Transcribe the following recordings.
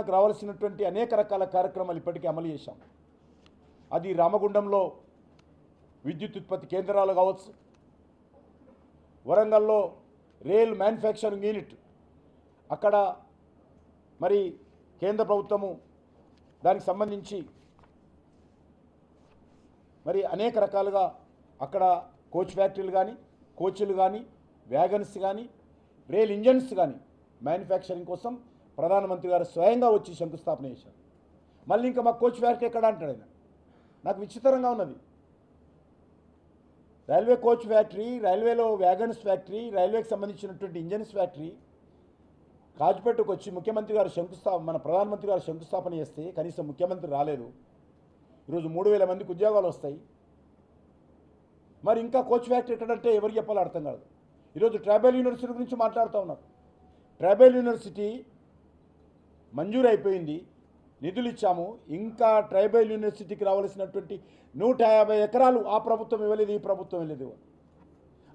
తెలంగాణకు రావాల్సినటువంటి అనేక రకాల కార్యక్రమాలు ఇప్పటికే అమలు చేశాం. అది రామగుండంలో విద్యుత్ ఉత్పత్తి కేంద్రాలు కావచ్చు, వరంగల్లో రైల్ మ్యానుఫ్యాక్చరింగ్ యూనిట్ అక్కడ మరి కేంద్ర ప్రభుత్వము దానికి సంబంధించి మరి అనేక రకాలుగా అక్కడ కోచ్ ఫ్యాక్టరీలు కానీ, కోచ్లు కానీ, వ్యాగన్స్ కానీ, రైల్ ఇంజన్స్ కానీ మ్యానుఫ్యాక్చరింగ్ కోసం ప్రధానమంత్రి గారు స్వయంగా వచ్చి శంకుస్థాపన చేశారు. మళ్ళీ ఇంకా మా కోచ్ ఫ్యాక్టరీ ఎక్కడ అంటాడు ఆయన. నాకు విచిత్రంగా ఉన్నది. రైల్వే కోచ్ ఫ్యాక్టరీ, రైల్వేలో వ్యాగన్స్ ఫ్యాక్టరీ, రైల్వేకి సంబంధించినటువంటి ఇంజన్స్ ఫ్యాక్టరీ కాజుపేటకు వచ్చి ముఖ్యమంత్రి గారు మన ప్రధానమంత్రి గారు శంకుస్థాపన చేస్తే కనీసం ముఖ్యమంత్రి రాలేదు. ఈరోజు 3000 మందికి ఉద్యోగాలు వస్తాయి. మరి ఇంకా కోచ్ ఫ్యాక్టరీ ఎక్కడంటే ఎవరు చెప్పాలో అర్థం కాదు. ఈరోజు ట్రైబల్ యూనివర్సిటీ గురించి మాట్లాడుతూ ఉన్నారు. ట్రైబల్ యూనివర్సిటీ మంజూరు అయిపోయింది, నిధులు ఇచ్చాము. ఇంకా ట్రైబల్ యూనివర్సిటీకి రావాల్సినటువంటి 150 ఎకరాలు ఆ ప్రభుత్వం ఇవ్వలేదు, ఈ ప్రభుత్వం ఇవ్వలేదు.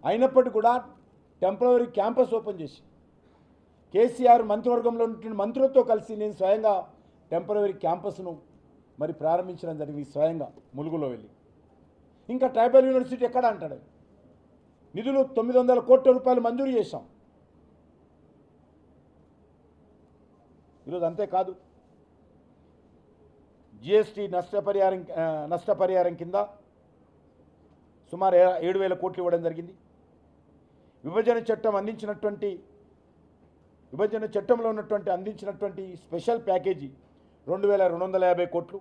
అయినప్పటికీ కూడా టెంపరరీ క్యాంపస్ ఓపెన్ చేసి కేసీఆర్ మంత్రివర్గంలో ఉన్నటువంటి మంత్రులతో కలిసి నేను స్వయంగా టెంపరరీ క్యాంపస్ను మరి ప్రారంభించడం జరిగింది, స్వయంగా ములుగులో వెళ్ళి. ఇంకా ట్రైబల్ యూనివర్సిటీ ఎక్కడ అంటాడు. నిధులు 900 కోట్ల రూపాయలు మంజూరు చేశాం. ఈరోజు అంతేకాదు, జిఎస్టీ నష్టపరిహారం కింద సుమారు 7,000 కోట్లు ఇవ్వడం జరిగింది. విభజన చట్టంలో ఉన్నటువంటి అందించినటువంటి స్పెషల్ ప్యాకేజీ 2,250 కోట్లు.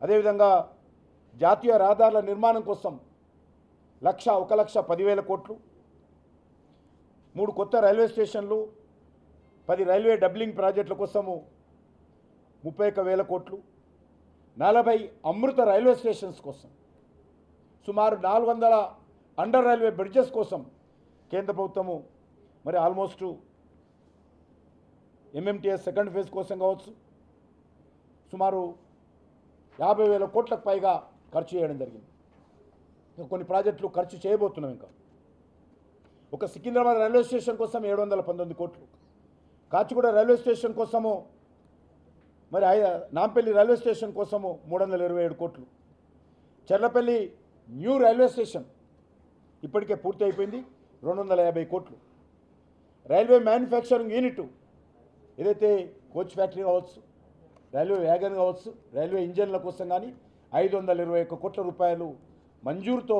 అదేవిధంగా జాతీయ రహదారుల నిర్మాణం కోసం 1,10,000 కోట్లు, 3 కొత్త రైల్వే స్టేషన్లు, 10 రైల్వే డబ్లింగ్ ప్రాజెక్టుల కోసము 31,000 కోట్లు, 40 అమృత రైల్వే స్టేషన్స్ కోసం, సుమారు 400 అండర్ రైల్వే బ్రిడ్జెస్ కోసం కేంద్ర ప్రభుత్వము మరి ఆల్మోస్ట్ ఎంఎంటీఎస్ సెకండ్ ఫేజ్ కోసం కావచ్చు సుమారు 50,000 కోట్లకు పైగా ఖర్చు చేయడం జరిగింది. ఇంకా కొన్ని ప్రాజెక్టులు ఖర్చు చేయబోతున్నాం. ఇంకా ఒక సికింద్రాబాద్ రైల్వే స్టేషన్ కోసం 719 కోట్లు, కాచిగూడ రైల్వే స్టేషన్ కోసము మరి నాంపల్లి రైల్వే స్టేషన్ కోసము 327 కోట్లు, చెర్లపల్లి న్యూ రైల్వే స్టేషన్ ఇప్పటికే పూర్తి అయిపోయింది 250 కోట్లు, రైల్వే మ్యానుఫ్యాక్చరింగ్ యూనిట్ ఏదైతే కోచ్ ఫ్యాక్టరీ కావచ్చు, రైల్వే వ్యాగన్ కావచ్చు, రైల్వే ఇంజన్ల కోసం కానీ 521 కోట్ల రూపాయలు మంజూరుతో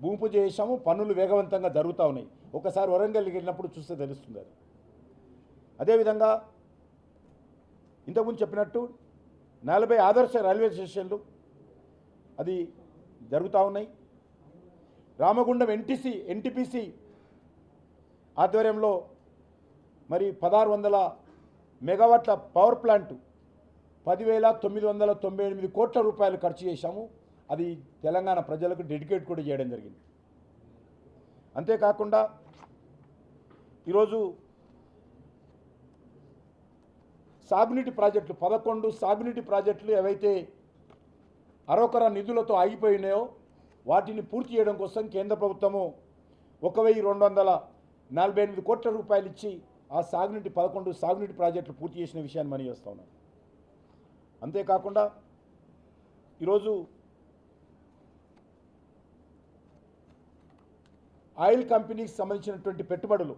భూమి పూజ చేశాము. పనులు వేగవంతంగా జరుగుతూ ఉన్నాయి. ఒకసారి వరంగల్ వెళ్ళినప్పుడు చూస్తే తెలుస్తుంది అది. అదేవిధంగా ఇంతకుముందు చెప్పినట్టు 40 ఆదర్శ రైల్వే స్టేషన్లు అది జరుగుతూ ఉన్నాయి. రామగుండం ఎన్టీపీసీ ఆధ్వర్యంలో మరి 1,600 మెగావాట్ల పవర్ ప్లాంట్ 10,998 కోట్ల రూపాయలు ఖర్చు చేశాము. అది తెలంగాణ ప్రజలకు డెడికేట్ కూడా చేయడం జరిగింది. అంతేకాకుండా ఈరోజు సాగునీటి ప్రాజెక్టులు 11 సాగునీటి ప్రాజెక్టులు ఏవైతే అరొకర నిధులతో ఆగిపోయినాయో వాటిని పూర్తి చేయడం కోసం కేంద్ర ప్రభుత్వము 1,248 కోట్ల రూపాయలు ఇచ్చి ఆ 11 సాగునీటి ప్రాజెక్టులు పూర్తి చేసిన విషయాన్ని మనం చేస్తూ ఉన్నాం. అంతేకాకుండా ఈరోజు ఆయిల్ కంపెనీకి సంబంధించినటువంటి పెట్టుబడులు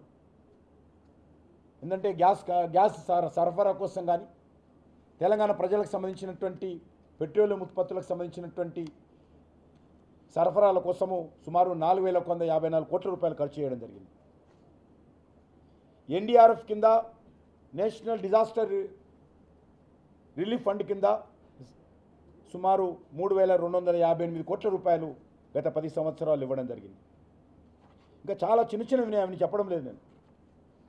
ఏంటంటే గ్యాస్ సరఫరా కోసం కానీ, తెలంగాణ ప్రజలకు సంబంధించినటువంటి పెట్రోలియం ఉత్పత్తులకు సంబంధించినటువంటి సరఫరాల కోసము సుమారు 4,154 కోట్ల రూపాయలు ఖర్చు చేయడం జరిగింది. ఎన్డీఆర్ఎఫ్ కింద నేషనల్ డిజాస్టర్ రిలీఫ్ ఫండ్ కింద సుమారు 3,258 కోట్ల రూపాయలు గత 10 సంవత్సరాలు ఇవ్వడం జరిగింది. ఇంకా చాలా చిన్న చిన్నవి అవన్నీ చెప్పడం లేదు నేను.